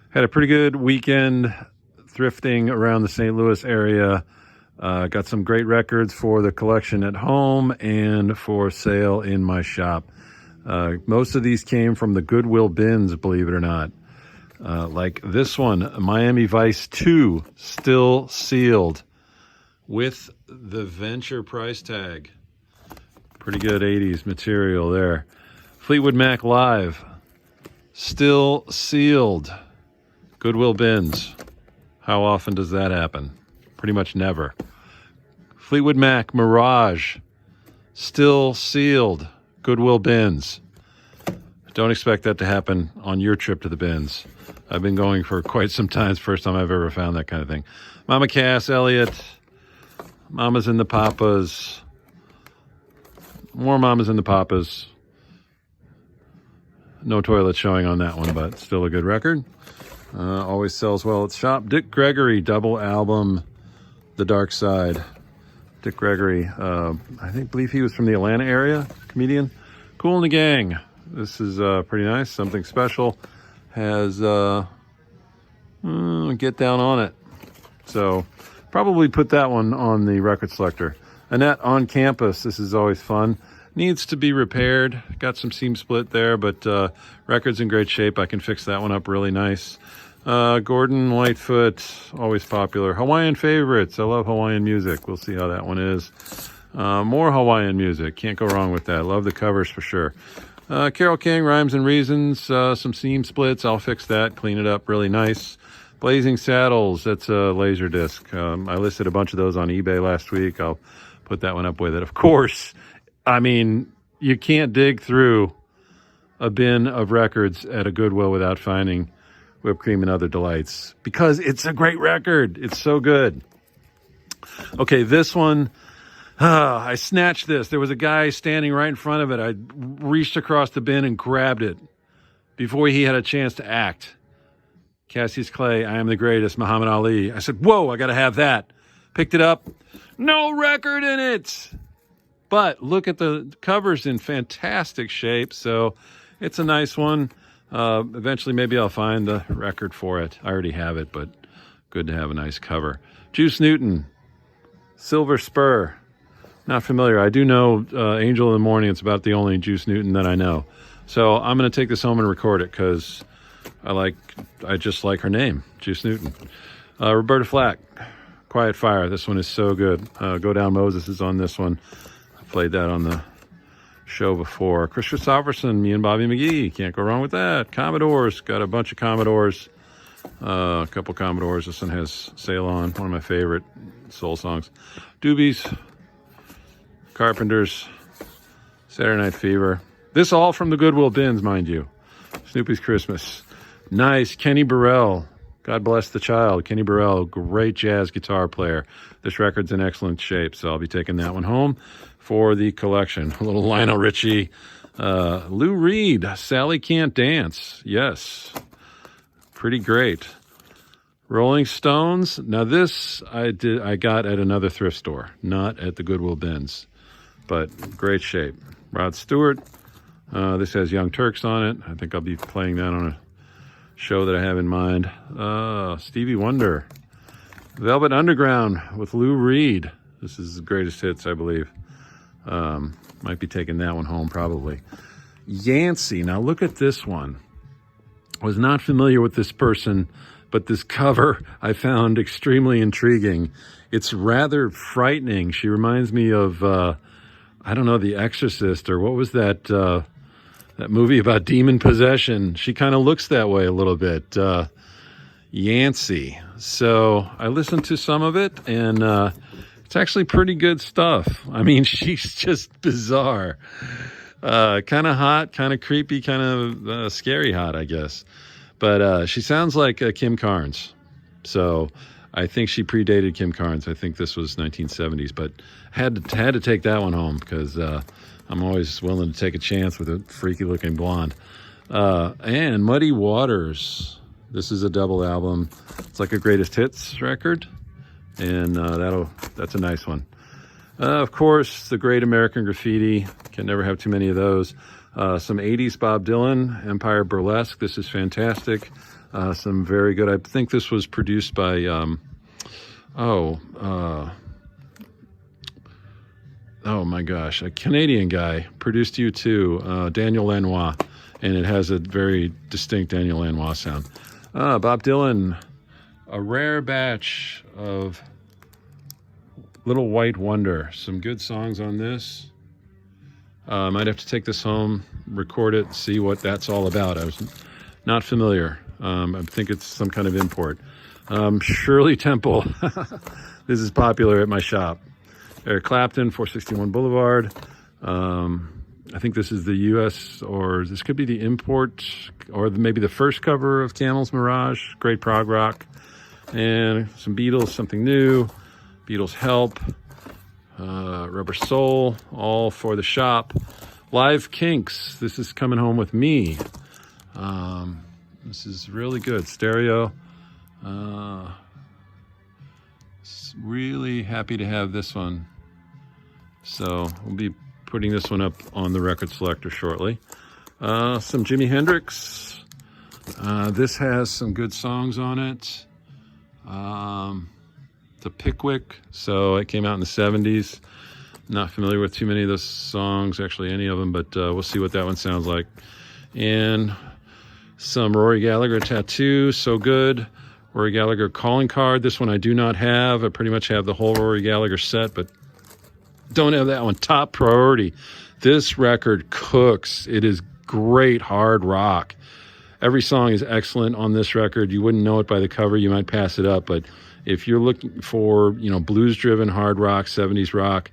Had a pretty good weekend thrifting around the St. Louis area. Got some great records for the collection at home and for sale in my shop. Most of these came from the Goodwill Bins, believe it or not. Like this one, Miami Vice 2, still sealed with the Venture price tag. Pretty good 80s material there. Fleetwood Mac Live, still sealed. Goodwill Bins. How often does that happen? Pretty much never. Fleetwood Mac Mirage, still sealed. Goodwill Bins. Don't expect that to happen on your trip to the bins. I've been going for quite some time. It's the first time I've ever found that kind of thing. Mama Cass, Elliot, Mamas and the Papas. More Mamas and the Papas. No toilet showing on that one, but still a good record. Always sells well at shop. Dick Gregory, double album, The Dark Side. Dick Gregory, believe he was from the Atlanta area, comedian. Cool in the Gang. This is pretty nice, something special. Has Get Down on it. So probably put that one on the Record Selector. Annette on Campus, this is always fun. Needs to be repaired. Got some seam split there, but record's in great shape. I can fix that one up really nice. Gordon Lightfoot, always popular. Hawaiian favorites. I love Hawaiian music. We'll see how that one is. More Hawaiian music. Can't go wrong with that. Love the covers for sure. Carole King, Rhymes and Reasons. Some seam splits. I'll fix that. Clean it up really nice. Blazing Saddles. That's a laser disc. I listed a bunch of those on eBay last week. I'll put that one up with it. Of course, I mean, you can't dig through a bin of records at a Goodwill without finding Whipped Cream and Other Delights, because it's a great record. It's so good. Okay, this one, I snatched this. There was a guy standing right in front of it. I reached across the bin and grabbed it before he had a chance to act. Cassius Clay, I Am the Greatest, Muhammad Ali. I said, whoa, I got to have that. Picked it up. No record in it. But look at the cover's in fantastic shape, so it's a nice one. Eventually, maybe I'll find the record for it. I already have it, but good to have a nice cover. Juice Newton, Silver Spur. Not familiar. I do know Angel in the Morning. It's about the only Juice Newton that I know. So I'm going to take this home and record it because I just like her name, Juice Newton. Roberta Flack, Quiet Fire. This one is so good. Go Down Moses is on this one. I played that on the show before. Chris Christopherson, Me and Bobby McGee. Can't go wrong with that. Commodores. Got a bunch of Commodores. A couple Commodores. This one has Sail On, one of my favorite soul songs. Doobies. Carpenters. Saturday Night Fever. This all from the Goodwill Bins, mind you. Snoopy's Christmas. Nice. Kenny Burrell. God bless the child. Kenny Burrell, great jazz guitar player. This record's in excellent shape, so I'll be taking that one home for the collection. A little Lionel Richie. Lou Reed, Sally Can't Dance. Yes. Pretty great. Rolling Stones. Now this I got at another thrift store, not at the Goodwill Bins, but great shape. Rod Stewart. This has Young Turks on it. I think I'll be playing that on a show that I have in mind. Stevie Wonder. Velvet Underground with Lou Reed. This is the greatest hits, I believe. Might be taking that one home probably. Yancey. Now look at this one. I was not familiar with this person, but this cover I found extremely intriguing. It's rather frightening. She reminds me of, I don't know, The Exorcist, or what was that, that movie about demon possession. She kind of looks that way a little bit. Yancey. So I listened to some of it, and it's actually pretty good stuff. I mean, she's just bizarre. Kind of hot, kind of creepy, kind of scary hot, I guess. But she sounds like Kim Carnes. So I think she predated Kim Carnes. I think this was 1970s, but had to take that one home because I'm always willing to take a chance with a freaky looking blonde. And Muddy Waters. This is a double album. It's like a greatest hits record, and that's a nice one. Of course, the Great American Graffiti. Can never have too many of those. Some 80s Bob Dylan, Empire Burlesque. This is fantastic. Some very good. I think this was produced by, oh my gosh, a Canadian guy produced U2, Daniel Lanois, and it has a very distinct Daniel Lanois sound. Bob Dylan, a rare batch of Little White Wonder. Some good songs on this. Might have to take this home, record it, see what that's all about. I was not familiar. I think it's some kind of import. Shirley Temple. This is popular at my shop. Eric Clapton, 461 Boulevard. I think this is the U.S., or this could be the import, or maybe the first cover of Camel's Mirage. Great prog rock. And some Beatles, something new. Beatles Help. Rubber Soul, all for the shop. Live Kinks, this is Coming Home With Me. This is really good. Stereo. Really happy to have this one. So we'll be putting this one up on the Record Selector shortly. Some Jimi Hendrix. This has some good songs on it. The Pickwick, so it came out in the 70s. Not familiar with too many of those songs, actually any of them, but we'll see what that one sounds like. And some Rory Gallagher Tattoo, so good. Rory Gallagher Calling Card, this one I do not have. I pretty much have the whole Rory Gallagher set, but don't have that one. Top priority. This record cooks. It is great hard rock. Every song is excellent on this record. You wouldn't know it by the cover. You might pass it up, but if you're looking for, blues-driven hard rock, 70s rock,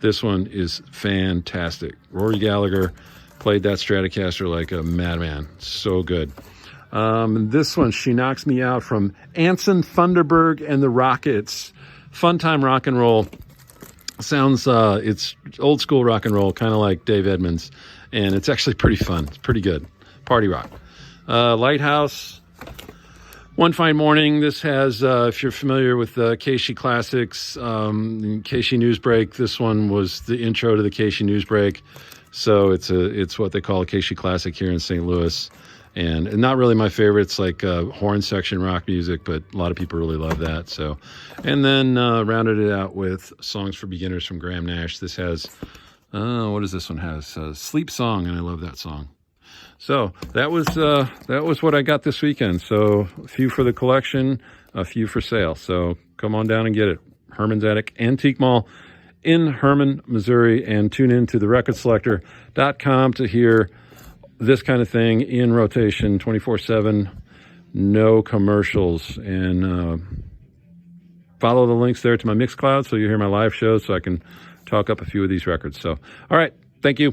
this one is fantastic. Rory Gallagher played that Stratocaster like a madman. So good. This one, She Knocks Me Out, from Anson Thunderberg and the Rockets. Fun time rock and roll. Sounds, it's old school rock and roll, kind of like Dave Edmunds. And it's actually pretty fun. It's pretty good. Party rock. Lighthouse. One Fine Morning. This has, if you're familiar with the Casey Classics, Casey Newsbreak, this one was the intro to the Casey Newsbreak. So it's what they call a Casey Classic here in St. Louis. And not really my favorite. It's like horn section rock music, but a lot of people really love that. So, and then rounded it out with Songs for Beginners from Graham Nash. This has, what does this one has? Sleep Song, and I love that song. So that was what I got this weekend. So a few for the collection, a few for sale. So come on down and get it. Hermann's Attic Antique Mall in Hermann, Missouri, and tune in to the recordselector.com to hear this kind of thing in rotation 24/7, no commercials. And follow the links there to my Mixcloud so you hear my live shows so I can talk up a few of these records. So, all right. Thank you.